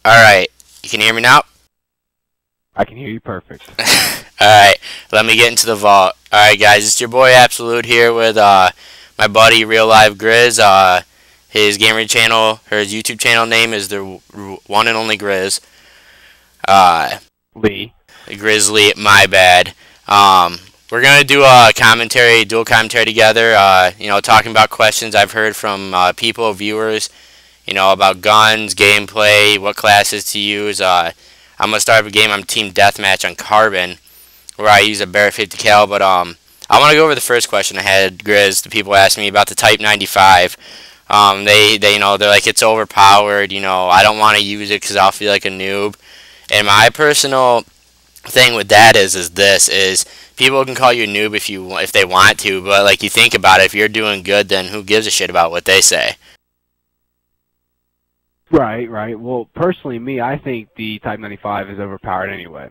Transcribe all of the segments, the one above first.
Alright, you can hear me now? I can hear you perfect. Alright, let me get into the vault. Alright guys, it's your boy Absolute here with my buddy Real Live Grizz. His gamer channel, or his YouTube channel name is the One and Only Grizz. Lee. Grizzly, my bad. We're gonna do a dual commentary together. Talking about questions I've heard from people, viewers. About guns, gameplay, what classes to use. I'm gonna start up a game on Team Deathmatch on Carbon, where I use a Bear 50 cal. But I want to go over the first question I had, Grizz. The people asked me about the Type 95. They're like, it's overpowered. I don't want to use it because I'll feel like a noob. And my personal thing with that is people can call you a noob if they want to, but like, you think about it, if you're doing good, then who gives a shit about what they say? Right. Well, personally, I think the Type 95 is overpowered anyway.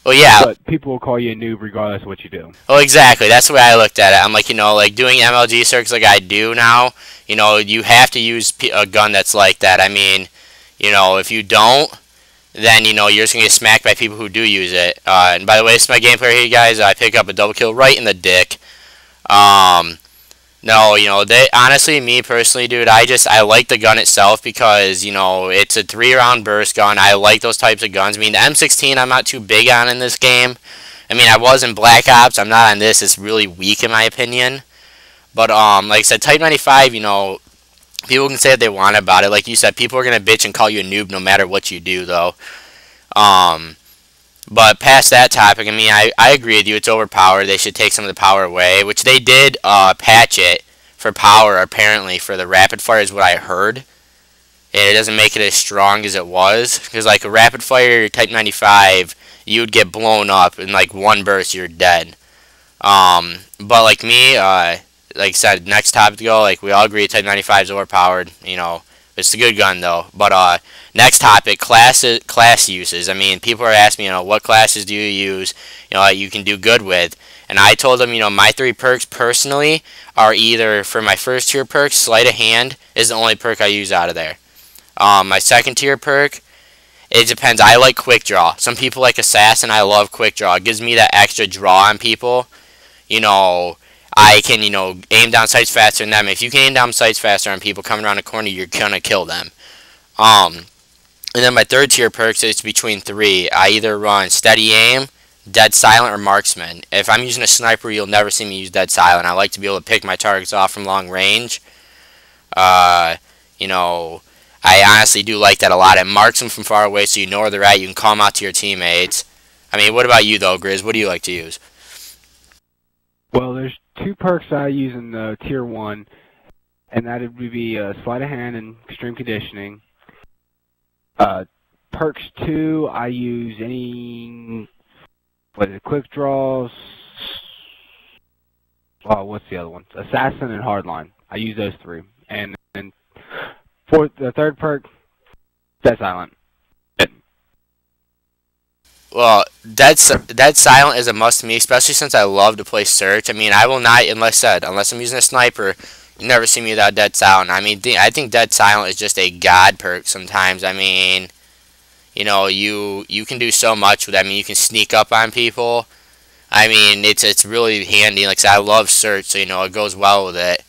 Well, yeah. But people will call you a noob regardless of what you do. Well, exactly. That's the way I looked at it. I'm like, like doing MLG circuits like I do now, you have to use a gun that's like that. I mean, if you don't, then, you're just going to get smacked by people who do use it. And by the way, this is my gameplay here, guys. I pick up a double kill right in the dick. No, honestly, me personally, dude, I like the gun itself because, it's a 3-round burst gun. I like those types of guns. I mean, the M16 I'm not too big on in this game. I mean, I was in Black Ops. I'm not on this. It's really weak in my opinion. But, like I said, Type 95, people can say what they want about it. Like you said, people are going to bitch and call you a noob no matter what you do, though. But past that topic, I mean, I agree with you. It's overpowered. They should take some of the power away, which they did patch it for power, apparently, for the rapid fire is what I heard. And it doesn't make it as strong as it was. Because, like, a rapid fire Type 95, you would get blown up in, like, one burst, you're dead. But, like me, like I said, next topic to go, like, we all agree Type 95 is overpowered. It's a good gun, though. But, next topic, class uses. I mean, people are asking me, what classes do you use, that you can do good with. And I told them, my 3 perks, personally, are either, for my first tier perk, Sleight of Hand is the only perk I use out of there. My second tier perk, it depends. I like Quick Draw. Some people like Assassin. I love Quick Draw. It gives me that extra draw on people. I can, aim down sights faster than them. If you can aim down sights faster on people coming around a corner, you're gonna kill them. And then my third tier perks is between 3. I either run Steady Aim, Dead Silent, or Marksman. If I'm using a sniper, you'll never see me use Dead Silent. I like to be able to pick my targets off from long range. I honestly do like that a lot. It marks them from far away so you know where they're at. You can call them out to your teammates. I mean, what about you, though, Grizz? What do you like to use? Well, there's 2 perks I use in the Tier 1, and that would be Sleight of Hand and Extreme Conditioning. Perks 2, I use Quick Draws. Oh, what's the other one? Assassin and Hardline. I use those 3. And then for the third perk, Dead Silent. Well, Dead Silent is a must to me, especially since I love to play Search. I mean, I will not, unless I'm using a sniper, you never see me without Dead Silent. I mean, I think Dead Silent is just a god perk sometimes. I mean, you can do so much with that. I mean, you can sneak up on people. I mean, it's really handy. Like I said, I love Search, so, it goes well with it.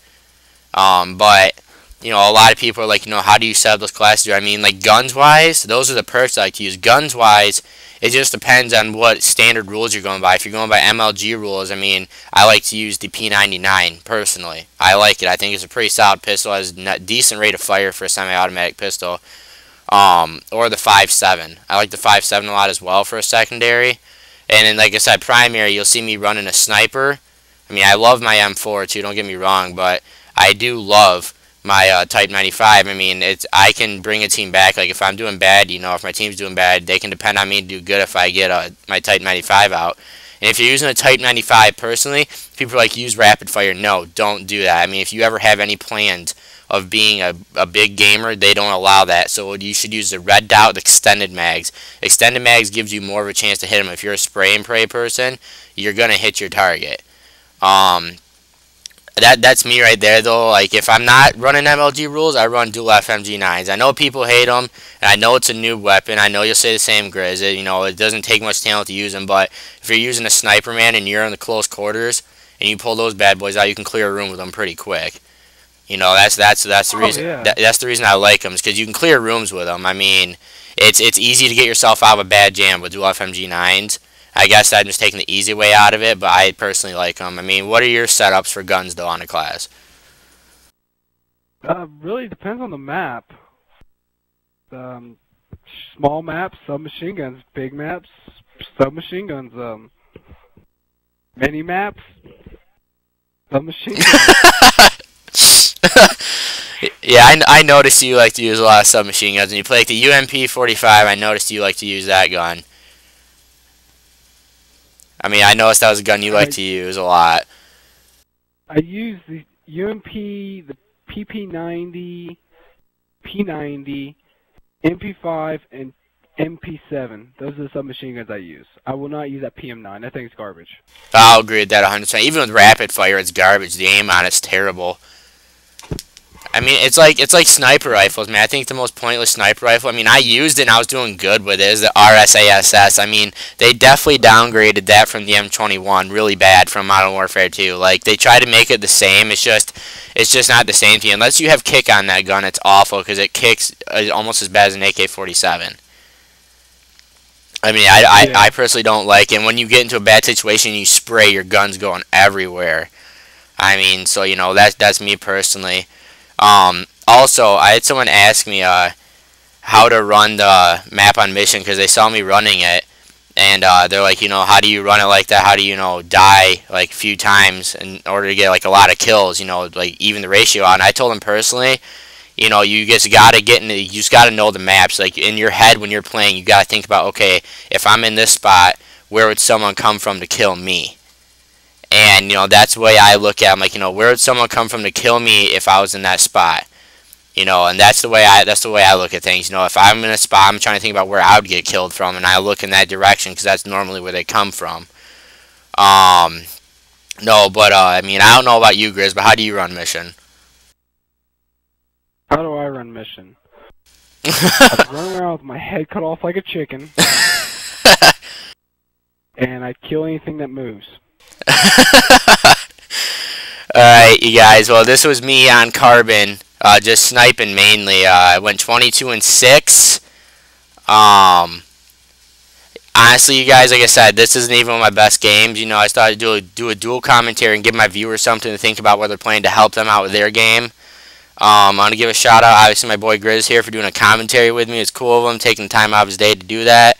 But, a lot of people are like, how do you set up those classes? I mean, like, guns-wise, those are the perks I like to use. Guns-wise, it just depends on what standard rules you're going by. If you're going by MLG rules, I mean, I like to use the P99, personally. I like it. I think it's a pretty solid pistol. It has a decent rate of fire for a semi-automatic pistol. Or the 5.7. I like the 5.7 a lot as well for a secondary. And then, like I said, primary, you'll see me running a sniper. I mean, I love my M4, too, don't get me wrong, but I do love my Type 95. I mean, I can bring a team back. Like, if I'm doing bad, if my team's doing bad, they can depend on me to do good if I get my Type 95 out. And if you're using a Type 95, personally, people are like, use rapid fire. No, don't do that. I mean, if you ever have any plans of being a big gamer, they don't allow that. So you should use the red dot with extended mags. Extended mags gives you more of a chance to hit them. If you're a spray and pray person, you're going to hit your target. That's me right there though. Like if I'm not running MLG rules, I run dual FMG9s. I know people hate them, and I know it's a new weapon. I know you'll say the same, Grizz. You know it doesn't take much talent to use them, but if you're using a sniper man and you're in the close quarters and you pull those bad boys out, you can clear a room with them pretty quick. You know that's the reason. Yeah. That's the reason I like them, is because you can clear rooms with them. I mean, it's easy to get yourself out of a bad jam with dual FMG9s. I guess I'm just taking the easy way out of it, but I personally like them. I mean, what are your setups for guns, though, on a class? Really depends on the map. Um, Small maps, submachine guns. Big maps, submachine guns. Mini maps, submachine guns. Yeah, I noticed you like to use a lot of submachine guns. When you play like the UMP-45, I noticed you like to use that gun. I mean, I noticed that was a gun you like to use a lot. I use the UMP, the PP90, P90, MP5, and MP7. Those are the submachine guns I use. I will not use that PM9. I think it's garbage. I'll agree with that 100%. Even with rapid fire, it's garbage. The aim on it's terrible. I mean, it's like sniper rifles, man. I think the most pointless sniper rifle, I mean, I used it and I was doing good with it, is the RSASS. I mean, they definitely downgraded that from the M21 really bad from Modern Warfare 2. Like, they try to make it the same. It's just not the same to you. Unless you have kick on that gun, it's awful because it kicks almost as bad as an AK-47. I mean, I personally don't like it. And when you get into a bad situation, you spray, your gun's going everywhere. I mean, so, you know, that's me personally. Also, I had someone ask me how to run the map on mission because they saw me running it, and they're like, you know, how do you run it like that? How do you, die like a few times in order to get like a lot of kills? You know, like even the ratio out. And I told them personally, you know, you just gotta you just gotta know the maps. Like in your head when you're playing, you gotta think about, okay, if I'm in this spot, where would someone come from to kill me? And, you know, that's the way I look at it. I'm like, you know, where would someone come from to kill me if I was in that spot? You know, and that's the way I look at things. You know, if I'm in a spot, I'm trying to think about where I would get killed from, and I look in that direction because that's normally where they come from. No, but, I mean, I don't know about you, Grizz, but how do you run mission? How do I run mission? I run around with my head cut off like a chicken, and I kill anything that moves. Alright, you guys. Well, this was me on Carbon, just sniping mainly. I went 22-6. Honestly, you guys, like I said, this isn't even one of my best games. You know, I started to do a dual commentary and give my viewers something to think about while they're playing to help them out with their game. I'm going to give a shout out, obviously, my boy Grizz here for doing a commentary with me. It's cool of him taking time out of his day to do that.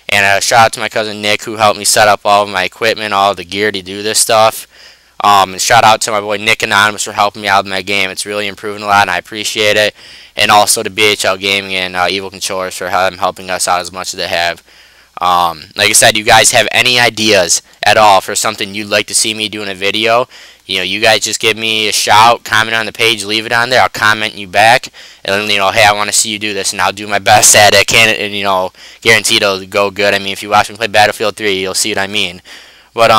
And a shout out to my cousin Nick, who helped me set up all of my equipment, all of the gear to do this stuff. And shout out to my boy Nick Anonymous for helping me out with my game. It's really improving a lot, and I appreciate it. And also to BHL Gaming and Evil Controllers for helping us out as much as they have. Like I said, you guys have any ideas at all for something you'd like to see me do in a video, you know, you guys just give me a shout, comment on the page, leave it on there. I'll comment you back, and you know, hey, I want to see you do this, and I'll do my best at it. And you know, guarantee it'll go good. I mean, if you watch me play Battlefield 3, you'll see what I mean. But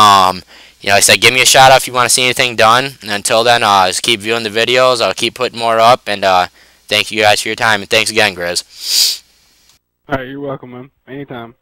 you know, like I said, give me a shout out if you want to see anything done. And until then, just keep viewing the videos. I'll keep putting more up, and thank you guys for your time, and thanks again, Grizz. All right, you're welcome, man. Anytime.